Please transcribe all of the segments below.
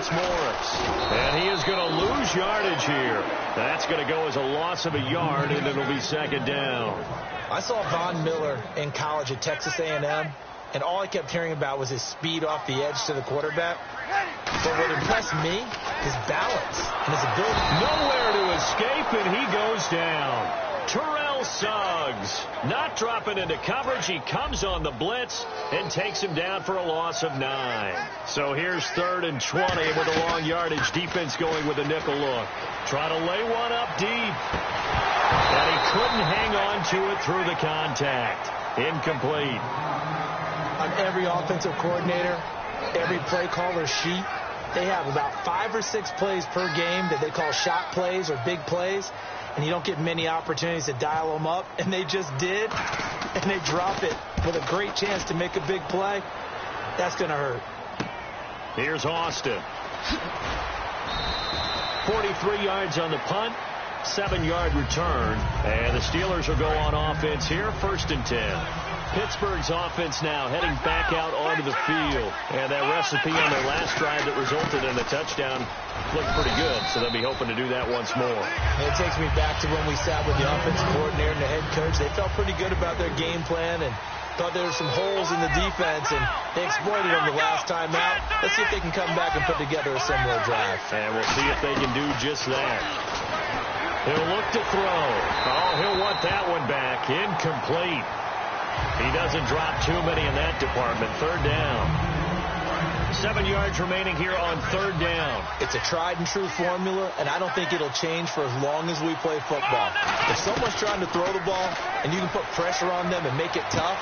It's Morris. And he is going to lose yardage here. That's going to go as a loss of a yard, and it'll be second down. I saw Von Miller in college at Texas A&M, and all I kept hearing about was his speed off the edge to the quarterback. But what impressed me, his balance and his ability. Nowhere to escape, and he goes down. Terrell Suggs not dropping into coverage. He comes on the blitz and takes him down for a loss of 9. So here's 3rd and 20 with a long yardage. Defense going with a nickel look. Try to lay one up deep. And he couldn't hang on to it through the contact. Incomplete. On every offensive coordinator, every play caller sheet, they have about 5 or 6 plays per game that they call shot plays or big plays. And you don't get many opportunities to dial them up. And they just did. And they drop it with a great chance to make a big play. That's going to hurt. Here's Austin. 43 yards on the punt. 7-yard return. And the Steelers will go on offense here. 1st and 10. Pittsburgh's offense now heading back out onto the field. And that recipe on their last drive that resulted in a touchdown looked pretty good, so they'll be hoping to do that once more. It takes me back to when we sat with the offensive coordinator and the head coach. They felt pretty good about their game plan and thought there were some holes in the defense, and they exploited them the last time out. Let's see if they can come back and put together a similar drive. And we'll see if they can do just that. He'll look to throw. Oh, he'll want that one back. Incomplete. He doesn't drop too many in that department. 3rd down. 7 yards remaining here on 3rd down. It's a tried-and-true formula, and I don't think it'll change for as long as we play football. If someone's trying to throw the ball and you can put pressure on them and make it tough,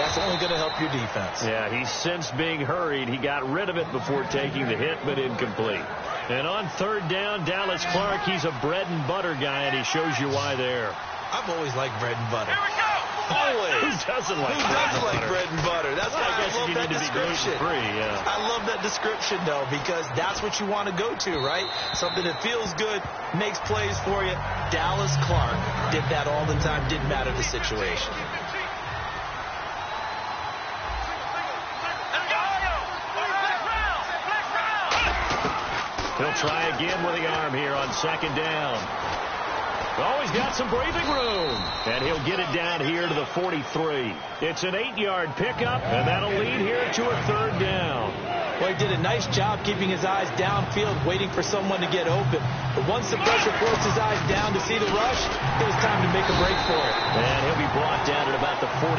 that's only going to help your defense. Yeah, he's since being hurried. He got rid of it before taking the hit, but incomplete. And on 3rd down, Dallas Clark, he's a bread-and-butter guy, and he shows you why there. I've always liked bread and butter. Here we go. Always. Who doesn't like bread and butter? That's why I love that description. Yeah. I love that description, though, because that's what you want to go to, right? Something that feels good, makes plays for you. Dallas Clark did that all the time. Didn't matter the situation. He'll try again with the arm here on 2nd down. Oh, he's got some breathing room. And he'll get it down here to the 43. It's an 8-yard pickup, and that'll lead here to a 3rd down. Well, he did a nice job keeping his eyes downfield, waiting for someone to get open. But once the pressure forced his eyes down to see the rush, it was time to make a break for it. And he'll be brought down at about the 42.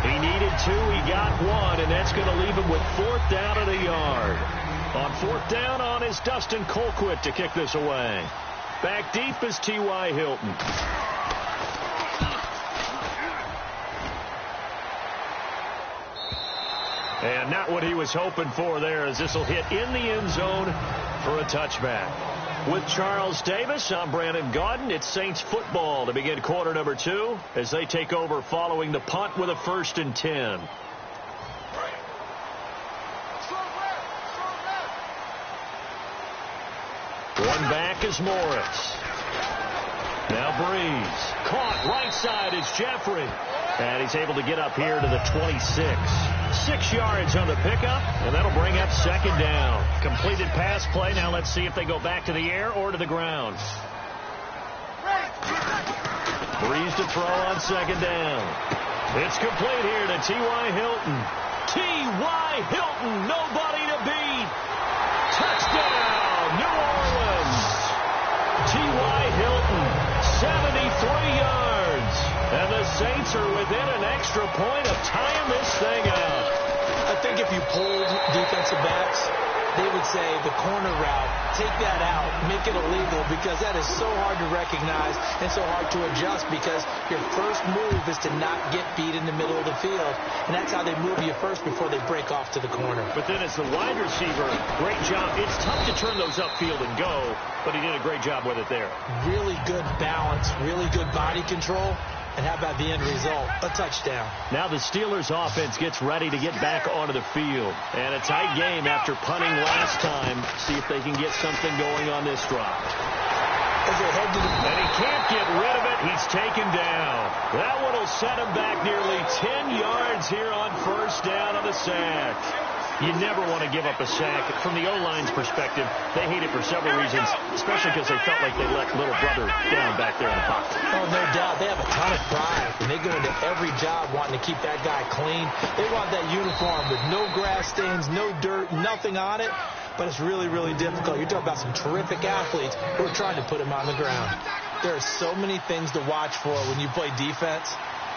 He needed 2, he got 1, and that's going to leave him with 4th down and a yard. On 4th down on is Dustin Colquitt to kick this away. Back deep is T.Y. Hilton. And not what he was hoping for there, as this will hit in the end zone for a touchback. With Charles Davis, I'm Brandon Gaudin. It's Saints football to begin quarter number 2 as they take over following the punt with a 1st and 10. One back is Morris. Now Breeze. Caught right side is Jeffrey. And he's able to get up here to the 26. 6 yards on the pickup, and that'll bring up 2nd down. Completed pass play. Now let's see if they go back to the air or to the ground. Breeze to throw on 2nd down. It's complete here to T.Y. Hilton. T.Y. Hilton, nobody to beat. Touchdown, New Orleans. T.Y. Hilton, 73 yards. And the Saints are within an extra point of tying this thing out. I think if you polled defensive backs, they would say the corner route, take that out, make it illegal, because that is so hard to recognize and so hard to adjust, because your first move is to not get beat in the middle of the field. And that's how they move you first before they break off to the corner. But then as the wide receiver, great job. It's tough to turn those upfield and go, but he did a great job with it there. Really good balance, really good body control. And how about the end result? A touchdown. Now the Steelers offense gets ready to get back onto the field. And a tight game after punting last time. See if they can get something going on this drive. As they head to the... And he can't get rid of it. He's taken down. That one will set him back nearly 10 yards here on 1st down on the sack. You never want to give up a sack. From the O-line's perspective, they hate it for several reasons, especially because they felt like they let little brother down back there in the pocket. Oh, no doubt. They have a ton of pride, and they go into every job wanting to keep that guy clean. They want that uniform with no grass stains, no dirt, nothing on it. But it's really, really difficult. You're talking about some terrific athletes who are trying to put him on the ground. There are so many things to watch for when you play defense.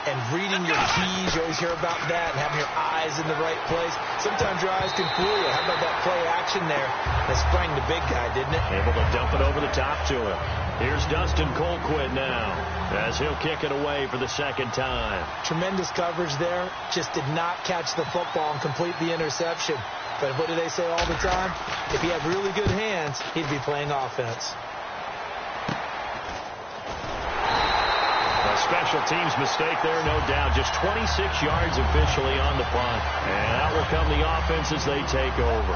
And reading your keys, you always hear about that, and having your eyes in the right place. Sometimes your eyes can fool you. How about that play action there that sprang the big guy, didn't it? Able to dump it over the top to him. Here's Dustin Colquitt now, as he'll kick it away for the second time. Tremendous coverage there. Just did not catch the football and complete the interception. But what do they say all the time? If he had really good hands, he'd be playing offense. Special teams mistake there, no doubt. Just 26 yards officially on the punt. And out will come the offense as they take over.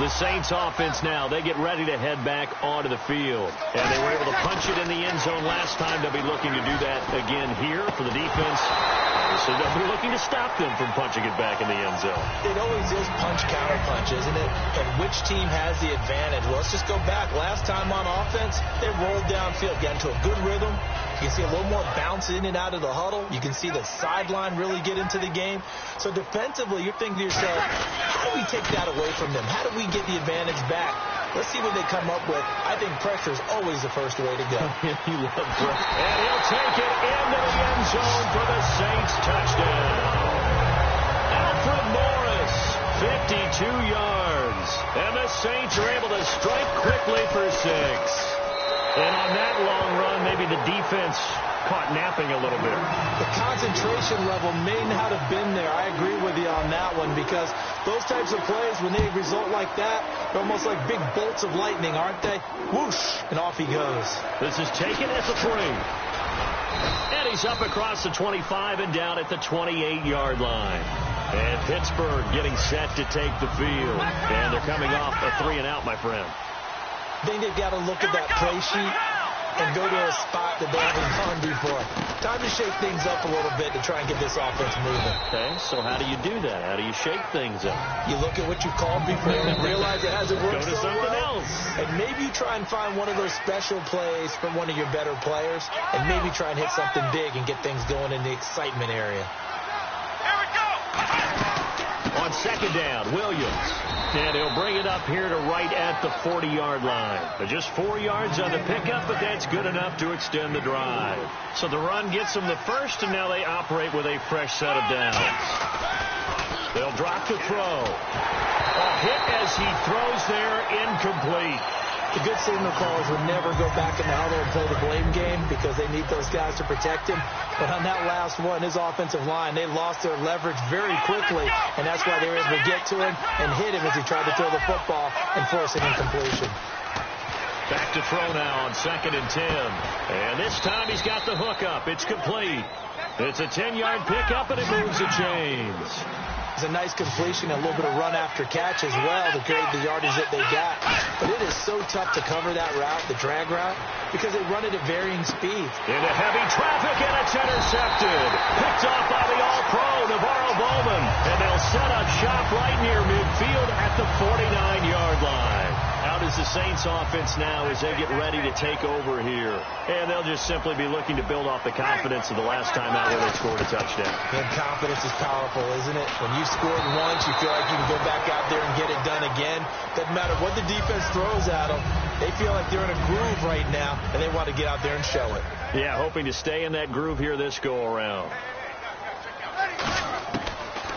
The Saints offense now, they get ready to head back onto the field. And they were able to punch it in the end zone last time. They'll be looking to do that again here for the defense. Obviously, they'll be looking to stop them from punching it back in the end zone. It always is punch-counter punch, isn't it? And which team has the advantage? Well, let's just go back. Last time on offense, they rolled downfield, got into a good rhythm. You can see a little more bounce in and out of the huddle. You can see the sideline really get into the game. So defensively, you're thinking to yourself, how do we take that away from them? How do we get the advantage back? Let's see what they come up with. I think pressure is always the first way to go. You love pressure. And he'll take it into the end zone for the Saints touchdown. Alfred Morris, 52 yards. And the Saints are able to strike quickly for 6. And on that long run, maybe the defense caught napping a little bit. The concentration level may not have been there. I agree with you on that one, because those types of plays, when they result like that, they're almost like big bolts of lightning, aren't they? Whoosh, and off he goes. This is taken at the 3. And he's up across the 25 and down at the 28-yard line. And Pittsburgh getting set to take the field. And they're coming off a 3-and-out, my friend. I think they've got to look at that play sheet and go to a spot that they haven't gone before. Time to shake things up a little bit to try and get this offense moving. Okay, so how do you do that? How do you shake things up? You look at what you've called before and realize it hasn't worked so something well. else. And maybe you try and find one of those special plays from one of your better players, and maybe try and hit something big and get things going in the excitement area. Here we go! On second down, Williams. And he'll bring it up here to right at the 40-yard line. Just 4 yards on the pickup, but that's good enough to extend the drive. So the run gets them the first, and now they operate with a fresh set of downs. They'll drop the throw. A hit as he throws there, incomplete. The good signal callers would never go back in the huddle and play the blame game because they need those guys to protect him. But on that last one, his offensive line, they lost their leverage very quickly, and that's why they were able to get to him and hit him as he tried to throw the football and force an incompletion. Back to throw now on 2nd and 10. And this time he's got the hook up. It's complete. It's a 10-yard pickup, and it moves the chains. It's a nice completion, a little bit of run after catch as well to create the yardage that they got. But it is so tough to cover that route, the drag route, because they run it at varying speeds. Into heavy traffic, and it's intercepted. Picked off by the All-Pro, Navarro Bowman. And they'll set up shop right near midfield at the 49-yard line. Out is the Saints offense now as they get ready to take over here. And they'll just simply be looking to build off the confidence of the last time out where they scored a touchdown. And confidence is powerful, isn't it? When you scored once, you feel like you can go back out there and get it done again. Doesn't matter what the defense throws at them. They feel like they're in a groove right now, and they want to get out there and show it. Yeah, hoping to stay in that groove here this go-around.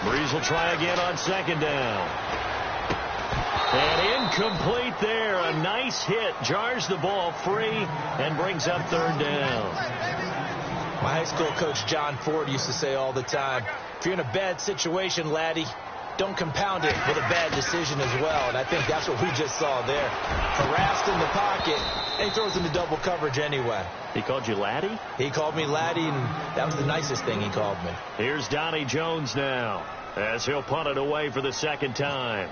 Breeze will try again on 2nd down. And incomplete there. A nice hit. Jars the ball free and brings up 3rd down. My high school coach, John Ford, used to say all the time, if you're in a bad situation, laddie, don't compound it with a bad decision as well. And I think that's what we just saw there. Harassed in the pocket, and he throws into double coverage anyway. He called you laddie? He called me laddie, and that was the nicest thing he called me. Here's Donnie Jones now as he'll punt it away for the 2nd time.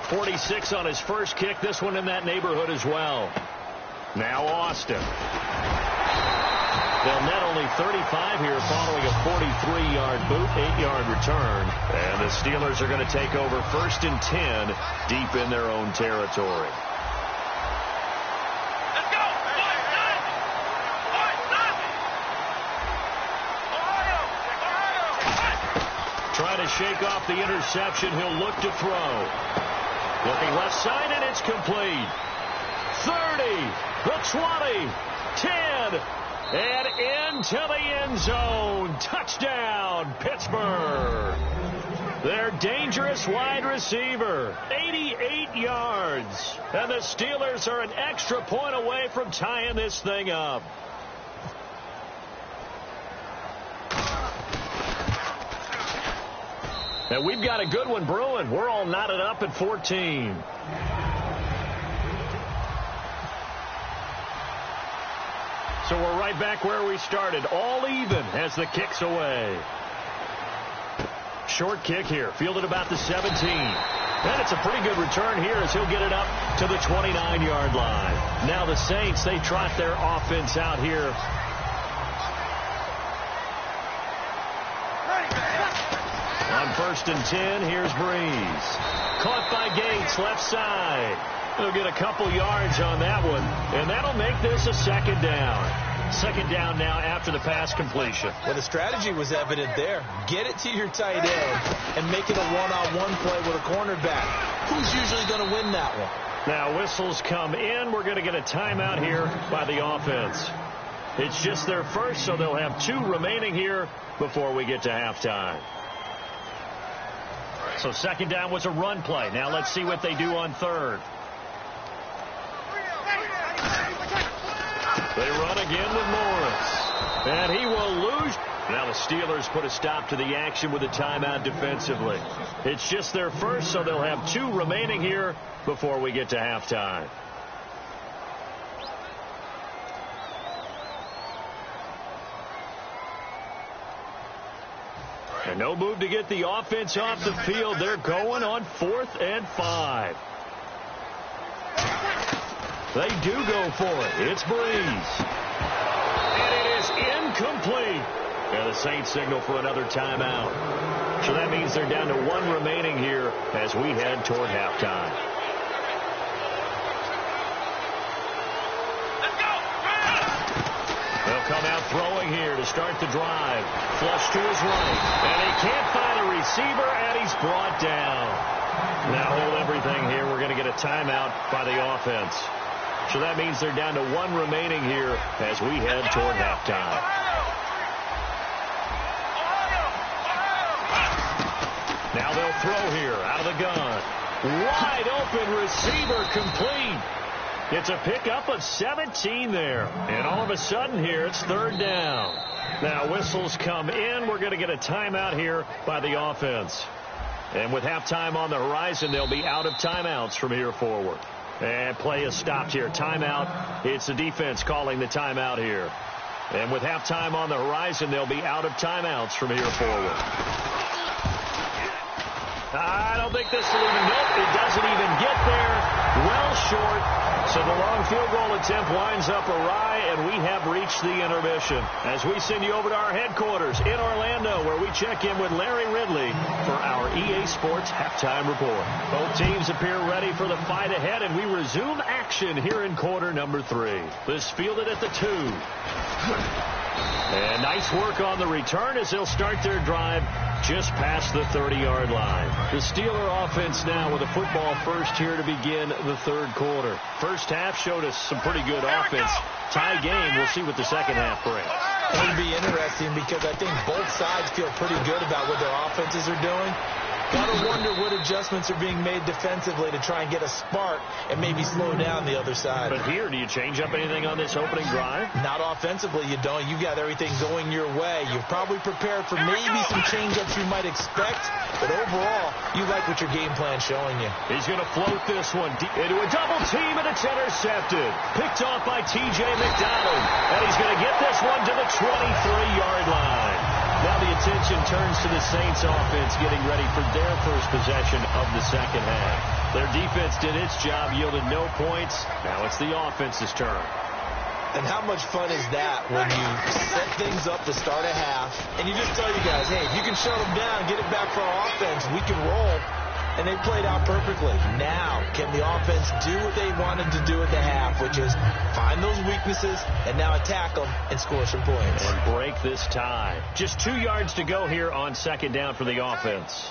.46 on his first kick. This one in that neighborhood as well. Now Austin. They'll net only 35 here following a 43-yard boot, 8-yard return. And the Steelers are going to take over 1st and 10 deep in their own territory. Let's go. Trying to shake off the interception. He'll look to throw. Looking left side, and it's complete. 30, the 20, 10, and into the end zone. Touchdown, Pittsburgh. Their dangerous wide receiver, 88 yards. And the Steelers are an extra point away from tying this thing up. And we've got a good one brewing. We're all knotted up at 14. So we're right back where we started. All even as the kick's away. Short kick here. Fielded about the 17. And it's a pretty good return here as he'll get it up to the 29-yard line. Now the Saints, they trot their offense out here. On 1st and 10, here's Breeze. Caught by Gates, left side. He'll get a couple yards on that one, and that'll make this a 2nd down. 2nd down now after the pass completion. Well, the strategy was evident there. Get it to your tight end and make it a one-on-one play with a cornerback. Who's usually going to win that one? Now whistles come in. We're going to get a timeout here by the offense. It's just their first, so they'll have 2 remaining here before we get to halftime. So 2nd down was a run play. Now let's see what they do on 3rd. They run again with Morris. And he will lose. Now the Steelers put a stop to the action with a timeout defensively. It's just their first, so they'll have 2 remaining here before we get to halftime. And no move to get the offense off the field. They're going on 4th and 5. They do go for it. It's Breeze. And it is incomplete. And the Saints signal for another timeout. So that means they're down to 1 remaining here as we head toward halftime. They'll come out throwing here to start the drive. Flush to his right. And he can't find a receiver, and he's brought down. Now hold everything here. We're going to get a timeout by the offense. So that means they're down to 1 remaining here as we head toward halftime. Now they'll throw here out of the gun. Wide open receiver complete. It's a pickup of 17 there. And all of a sudden here, it's 3rd down. Now whistles come in. We're going to get a timeout here by the offense. And with halftime on the horizon, they'll be out of timeouts from here forward. And play is stopped here. Timeout. It's the defense calling the timeout here. And with halftime on the horizon, they'll be out of timeouts from here forward. I don't think this will even hit. It doesn't even get there. Well short. So the long field goal attempt winds up awry, and we have reached the intermission. As we send you over to our headquarters in Orlando, where we check in with Larry Ridley for our EA Sports Halftime Report. Both teams appear ready for the fight ahead, and we resume action here in quarter number 3. This fielded at the 2. And nice work on the return as they'll start their drive just past the 30-yard line. The Steeler offense now with a football first here to begin the 3rd quarter. First half showed us some pretty good offense. Tie game. We'll see what the second half brings. It'll be interesting because I think both sides feel pretty good about what their offenses are doing. Gotta wonder what adjustments are being made defensively to try and get a spark and maybe slow down the other side. But here, do you change up anything on this opening drive? Not offensively, you don't. You got everything going your way. You've probably prepared for maybe some change-ups you might expect, but overall, you like what your game plan's showing you. He's going to float this one into a double team, and it's intercepted. Picked off by T.J. McDonald, and he's going to get this one to the 23-yard line. Now the attention turns to the Saints offense getting ready for their first possession of the second half. Their defense did its job, yielded no points. Now it's the offense's turn. And how much fun is that when you set things up to start a half, and you just tell you guys, hey, if you can shut them down, get it back for our offense, we can roll. And they played out perfectly. Now, can the offense do what they wanted to do at the half, which is find those weaknesses and now attack them and score some points. And break this tie. Just 2 yards to go here on second down for the offense.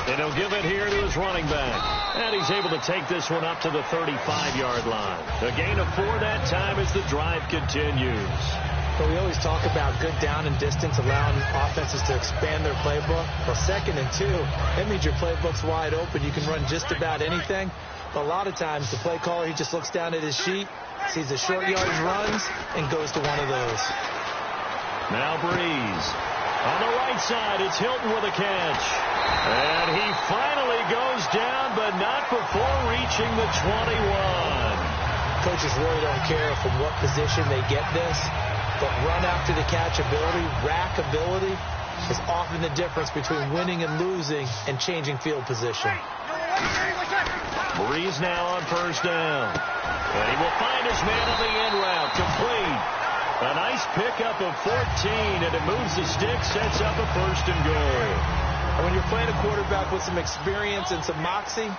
And he'll give it here to his running back. And he's able to take this one up to the 35-yard line. A gain of 4 that time as the drive continues. But we always talk about good down and distance, allowing offenses to expand their playbook. Well, 2nd and 2, that means your playbook's wide open. You can run just about anything. But a lot of times, the play caller, he just looks down at his sheet, sees the short yardage runs, and goes to one of those. Now Breeze. On the right side, it's Hilton with a catch. And he finally goes down, but not before reaching the 21. Coaches really don't care from what position they get this. But run after the catch ability, rack ability, is often the difference between winning and losing and changing field position. Breeze now on first down. And he will find his man on the end route, complete. A nice pickup of 14, and it moves the stick, sets up a 1st and goal. And when you're playing a quarterback with some experience and some moxie,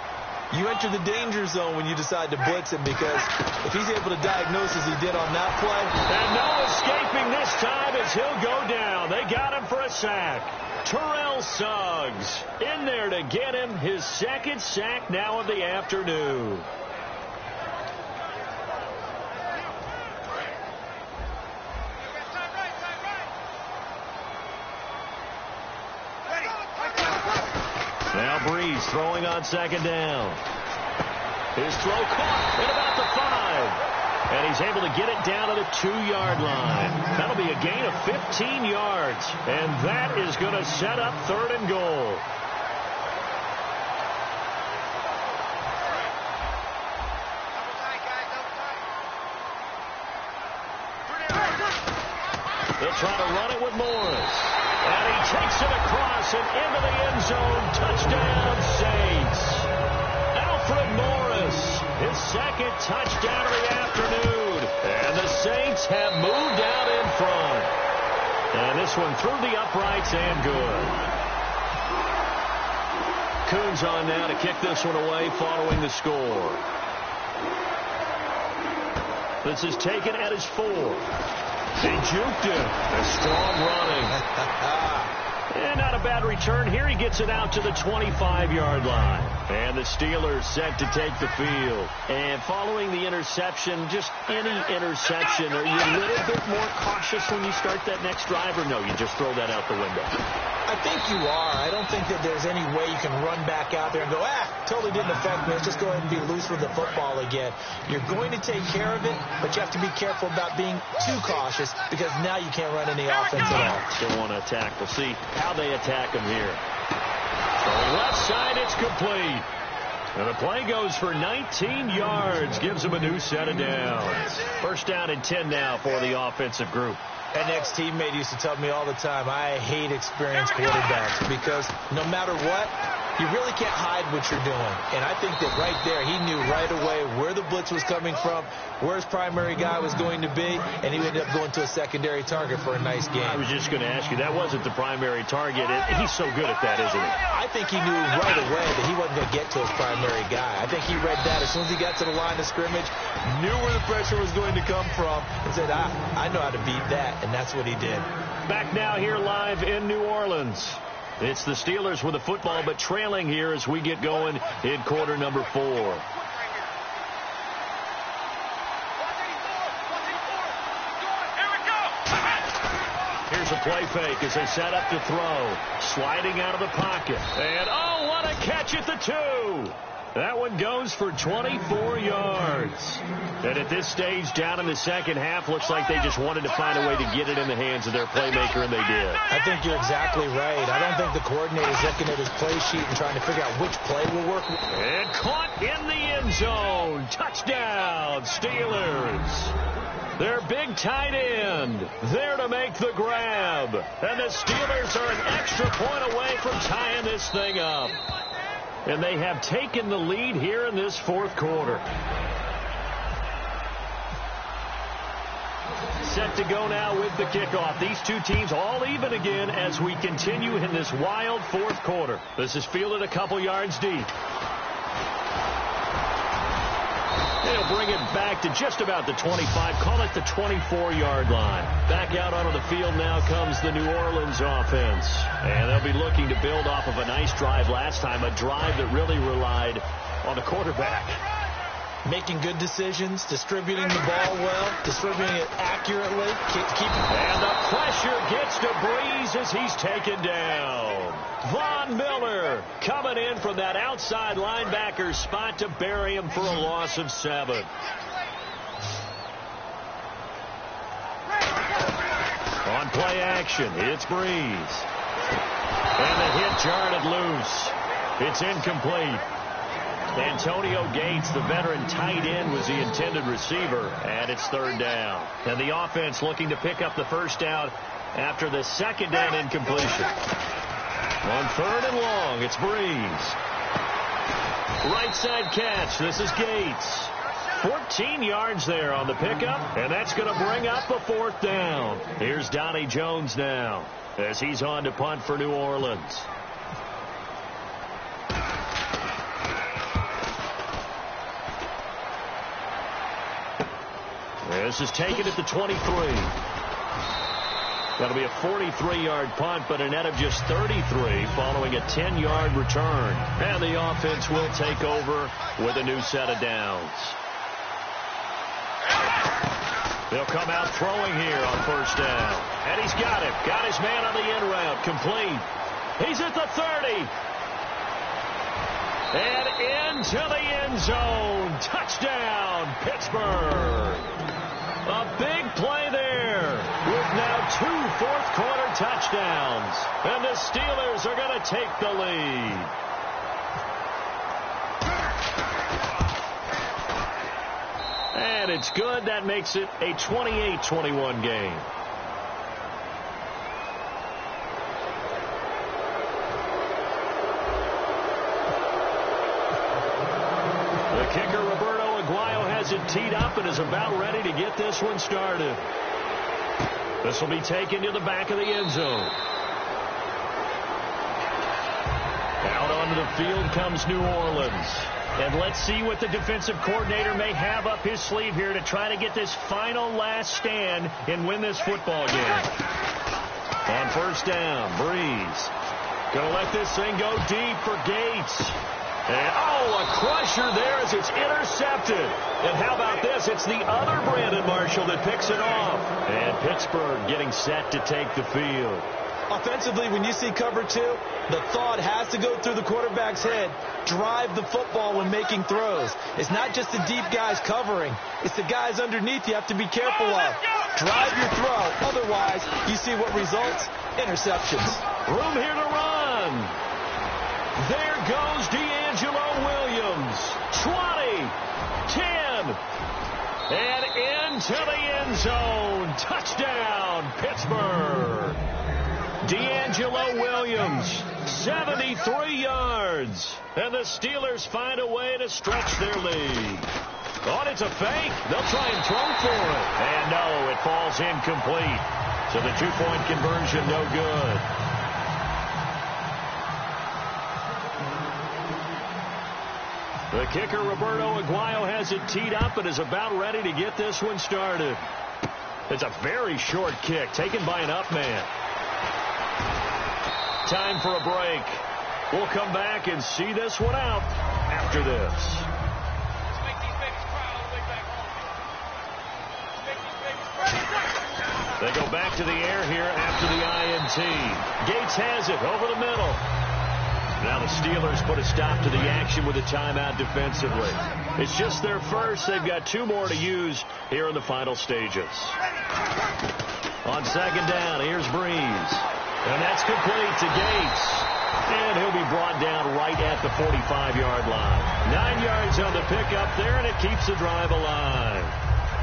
you enter the danger zone when you decide to blitz him, because if he's able to diagnose as he did on that play. And no escaping this time as he'll go down. They got him for a sack. Terrell Suggs in there to get him his 2nd sack now of the afternoon. Now Breeze throwing on 2nd down. His throw caught at about the 5. And he's able to get it down to the 2-yard line. That'll be a gain of 15 yards. And that is going to set up 3rd and goal. They'll try to run it with Morris. And he takes it across and into the end zone. Touchdown, Saints. Alfred Morris, his 2nd touchdown of the afternoon. And the Saints have moved out in front. And this one through the uprights and good. Coons on now to kick this one away following the score. This is taken at his 4. They juked him. A strong running. And not a bad return. Here he gets it out to the 25-yard line. And the Steelers set to take the field. And following the interception, just any interception, are you a little bit more cautious when you start that next drive, or no, you just throw that out the window? I think you are. I don't think that there's any way you can run back out there and go, totally didn't affect me. Let's just go ahead and be loose with the football again. You're going to take care of it, but you have to be careful about being too cautious, because now you can't run any offense at all. Still want to attack. We'll see how they attack him here. On the left side, it's complete. And the play goes for 19 yards. Gives him a new set of downs. 1st down and 10 now for the offensive group. An ex-teammate used to tell me all the time, I hate experienced quarterbacks, because no matter what, you really can't hide what you're doing. And I think that right there, he knew right away where the blitz was coming from, where his primary guy was going to be, and he ended up going to a secondary target for a nice game. I was just going to ask you, that wasn't the primary target. He's so good at that, isn't he? I think he knew right away that he wasn't going to get to his primary guy. I think he read that as soon as he got to the line of scrimmage, knew where the pressure was going to come from, and said, I know how to beat that, and that's what he did. Back now here live in New Orleans. It's the Steelers with the football, but trailing here as we get going in quarter number 4. Here's a play fake as they set up to throw. Sliding out of the pocket. And, oh, what a catch at the 2. That one goes for 24 yards. And at this stage, down in the second half, looks like they just wanted to find a way to get it in the hands of their playmaker, and they did. I think you're exactly right. I don't think the coordinator's looking at his play sheet and trying to figure out which play will work. And caught in the end zone. Touchdown, Steelers. Their big tight end there to make the grab. And the Steelers are an extra point away from tying this thing up. And they have taken the lead here in this 4th quarter. set to go now with the kickoff. These two teams all even again as we continue in this wild fourth quarter. This is fielded a couple yards deep. They'll bring it back to just about the 25. Call it the 24-yard line. Back out onto the field now comes the New Orleans offense. And they'll be looking to build off of a nice drive last time, a drive that really relied on the quarterback. Making good decisions, distributing the ball well, distributing it accurately. And the pressure gets to Breeze as he's taken down. Von Miller coming in from that outside linebacker spot to bury him for a loss of 7. On play action, it's Breeze. And the hit jarred it loose. It's incomplete. Antonio Gates, the veteran tight end, was the intended receiver, and it's third down. And the offense looking to pick up the first down after the second down incompletion. On third and long, it's Breeze. Right side catch, this is Gates. 14 yards there on the pickup, and that's going to bring up a fourth down. Here's Donnie Jones now as he's on to punt for New Orleans. This is taken at the 23. That'll be a 43-yard punt, but a net of just 33 following a 10-yard return. And the offense will take over with a new set of downs. They'll come out throwing here on first down. And he's got it. Got his man on the in route. Complete. He's at the 30. And into the end zone. Touchdown, Pittsburgh. A big play there with now 2 fourth-quarter touchdowns. And the Steelers are going to take the lead. And it's good. That makes it a 28-21 game. The kicker, Roberto Aguayo, has it teed up and is about ready to get this one started. This will be taken to the back of the end zone. Out onto the field comes New Orleans. And let's see what the defensive coordinator may have up his sleeve here to try to get this final last stand and win this football game. On first down, Breeze. Gonna let this thing go deep for Gates. And, a crusher there as it's intercepted. And how about this? It's the other Brandon Marshall that picks it off. And Pittsburgh getting set to take the field. Offensively, when you see cover 2, the thought has to go through the quarterback's head. Drive the football when making throws. It's not just the deep guys covering. It's the guys underneath you have to be careful of. Drive your throw. Otherwise, you see what results? Interceptions. Room here to run. There goes D'Angelo Williams. 20, 10, and into the end zone. Touchdown, Pittsburgh. D'Angelo Williams, 73 yards. And the Steelers find a way to stretch their lead. It's a fake. They'll try and throw for it. And no, it falls incomplete. So the 2-point conversion no good. The kicker, Roberto Aguayo, has it teed up and is about ready to get this one started. It's a very short kick taken by an up man. Time for a break. We'll come back and see this one out after this. They go back to the air here after the INT. Gates has it over the middle. Now the Steelers put a stop to the action with a timeout defensively. It's just their first. They've got 2 more to use here in the final stages. On second down, here's Breeze. And that's complete to Gates. And he'll be brought down right at the 45-yard line. 9 yards on the pickup there, and it keeps the drive alive.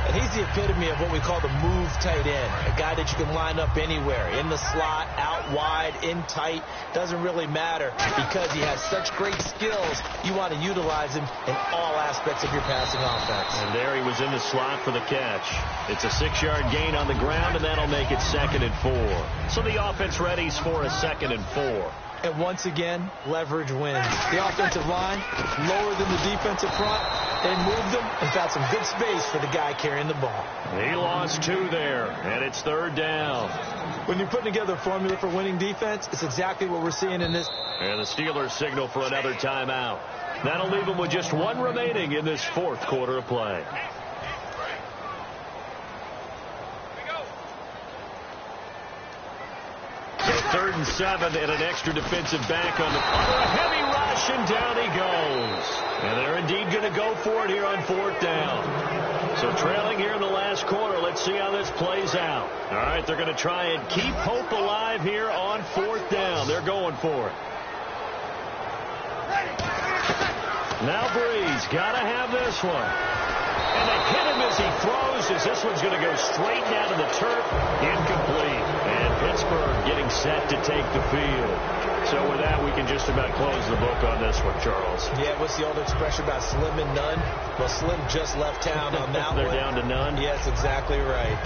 And he's the epitome of what we call the move tight end, a guy that you can line up anywhere, in the slot, out wide, in tight. Doesn't really matter because he has such great skills. You want to utilize him in all aspects of your passing offense. And there he was in the slot for the catch. It's a 6-yard gain on the ground, and that'll make it 2nd and 4. So the offense readies for a 2nd and 4. And once again, leverage wins. The offensive line, lower than the defensive front. They moved them and found some good space for the guy carrying the ball. He lost 2 there, and it's 3rd down. When you're putting together a formula for winning defense, it's exactly what we're seeing in this. And the Steelers signal for another timeout. That'll leave them with just 1 remaining in this 4th quarter of play. So 3rd and 7 and an extra defensive back on the punter. A heavy rush, and down he goes. And they're indeed going to go for it here on 4th down. So trailing here in the last quarter. Let's see how this plays out. All right, they're going to try and keep hope alive here on 4th down. They're going for it. Now Breeze, got to have this one. And they hit him as he throws, as this one's going to go straight down to the turf. Incomplete. And Pittsburgh getting set to take the field. So with that, we can just about close the book on this one, Charles. Yeah, what's the old expression about slim and none? Well, Slim just left town on that They're one. down to none? Yes, exactly right.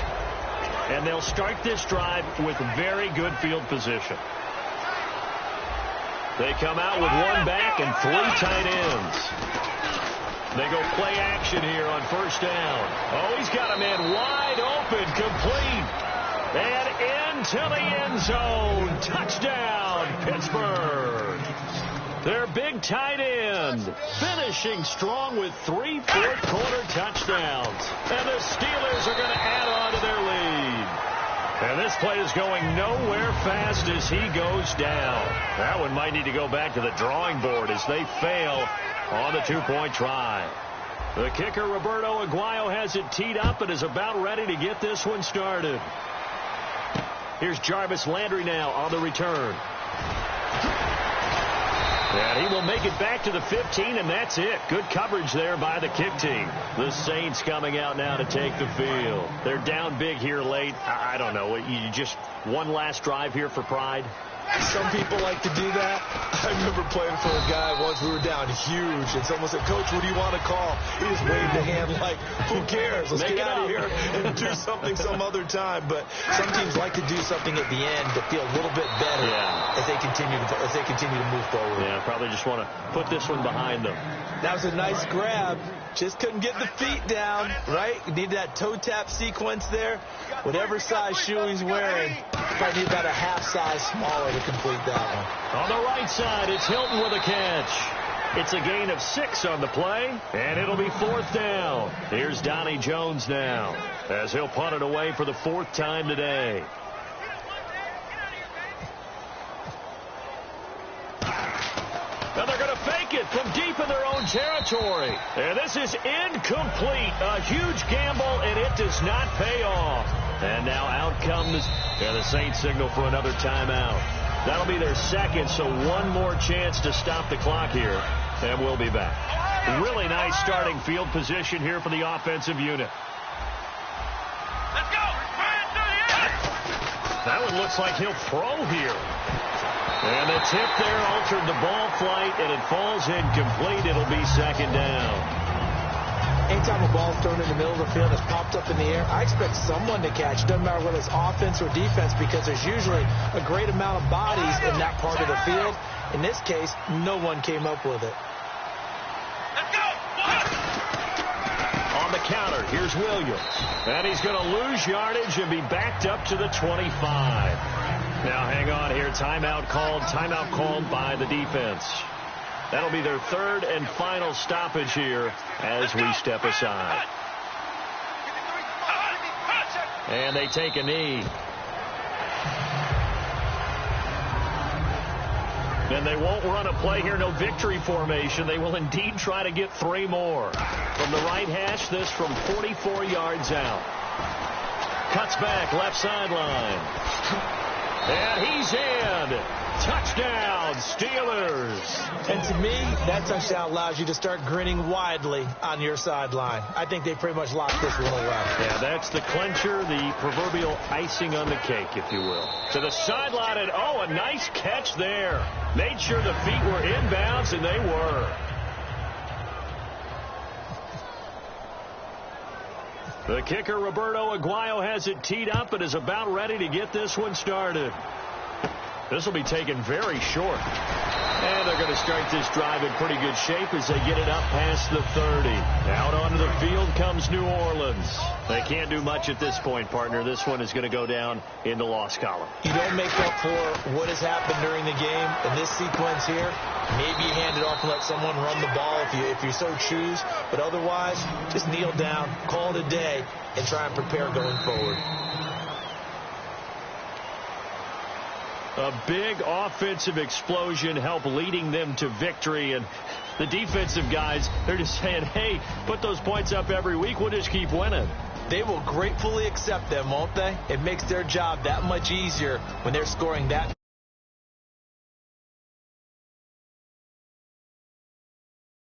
And they'll start this drive with very good field position. They come out with 1 back and 3 tight ends. They go play action here on 1st down. Oh, he's got a man wide open, complete. And into the end zone. Touchdown, Pittsburgh. Their big tight end finishing strong with 3 fourth-quarter touchdowns. And the Steelers are going to add on to their lead. And this play is going nowhere fast as he goes down. That one might need to go back to the drawing board as they fail on the 2-point try. The kicker, Roberto Aguayo, has it teed up and is about ready to get this one started. Here's Jarvis Landry now on the return. And he will make it back to the 15, and that's it. Good coverage there by the kick team. The Saints coming out now to take the field. They're down big here late. I don't know. You just one last drive here for pride? Some people like to do that. I remember playing for a guy once. We were down huge, and someone said, "Coach, what do you want to call?" He just waved a hand like, "Who cares? Let's get out of here and do something some other time." But some teams like to do something at the end to feel a little bit better as they continue to move forward. Yeah, probably just want to put this one behind them. That was a nice grab. Just couldn't get the feet down, right? You need that toe tap sequence there. Whatever size shoe he's wearing, probably need about a half size smaller to complete that one. On the right side, it's Hilton with a catch. It's a gain of 6 on the play, and it'll be 4th down. Here's Donnie Jones now, as he'll punt it away for the 4th time today. And they're going to fake it from deep in their own territory. And this is incomplete. A huge gamble, and it does not pay off. And now out comes the Saints signal for another timeout. That'll be their 2nd, so 1 more chance to stop the clock here. And we'll be back. Really nice starting field position here for the offensive unit. Let's go. That one looks like he'll throw here. And the tip there altered the ball flight, and it falls incomplete. It'll be 2nd down. Anytime a ball's thrown in the middle of the field, it's popped up in the air, I expect someone to catch. Doesn't matter whether it's offense or defense, because there's usually a great amount of bodies in that part of the field. In this case, no one came up with it. Let's go. On the counter, here's Williams. And he's going to lose yardage and be backed up to the 25. Now, hang on here. Timeout called by the defense. That'll be their 3rd and final stoppage here as we step aside. And they take a knee. And they won't run a play here, no victory formation. They will indeed try to get 3 more. From the right hash, this from 44 yards out. Cuts back, left sideline. And he's in. Touchdown. Touchdown, Steelers. And to me, that touchdown allows you to start grinning widely on your sideline. I think they pretty much locked this one away. Yeah, that's the clincher, the proverbial icing on the cake, if you will. To the sideline, and oh, a nice catch there. Made sure the feet were inbounds, and they were. The kicker, Roberto Aguayo, has it teed up and is about ready to get this one started. This will be taken very short. And they're going to start this drive in pretty good shape as they get it up past the 30. Out onto the field comes New Orleans. They can't do much at this point, partner. This one is going to go down in the loss column. You don't make up for what has happened during the game in this sequence here. Maybe you hand it off and let someone run the ball if you so choose. But otherwise, just kneel down, call it a day, and try and prepare going forward. A big offensive explosion helped leading them to victory. And the defensive guys, they're just saying, hey, put those points up every week. We'll just keep winning. They will gratefully accept them, won't they? It makes their job that much easier when they're scoring that